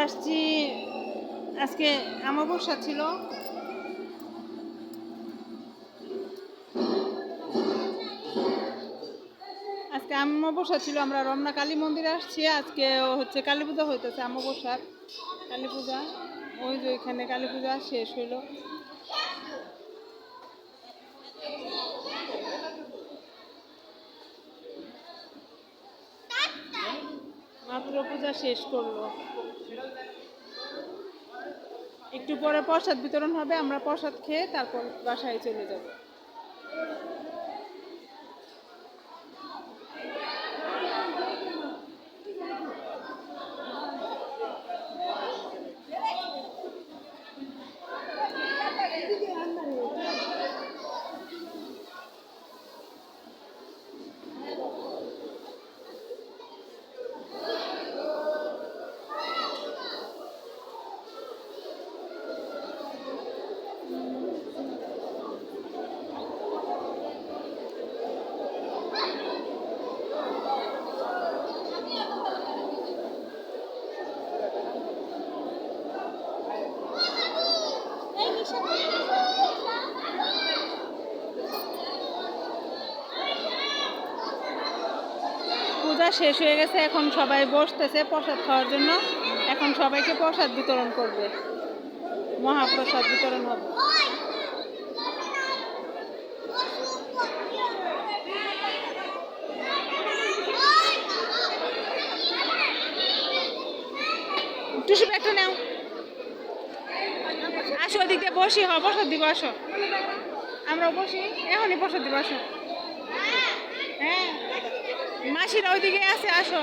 আসছি আজকে অমাবস্যা ছিল। আজকে অমাবস্যা ছিল, আমরা রমনা কালী মন্দিরে আসছি। আজকে হচ্ছে কালী পূজা হইতেছে, অমাবস্যার কালী পূজা। ওই যে ওইখানে কালী পূজা শেষ হইলো, মাত্র পূজা শেষ করলো। একটু পরে প্রসাদ বিতরণ হবে, আমরা প্রসাদ খেয়ে তারপর বাসায় চলে যাব। পূজা শেষ হয়ে গেছে, এখন সবাই বসতেছে প্রসাদ খাওয়ার জন্য। এখন সবাইকে প্রসাদ বিতরণ করবে, মহাপ্রসাদ বিতরণ হবে। টুসু একটা নাও, আসো ওদিকে বসি। প্রসাদ দিব, আসো আমরা বসি, এখনই প্রসাদ দিব, আসো। হ্যাঁ, মাসিরা ওইদিকে আছে, আসো।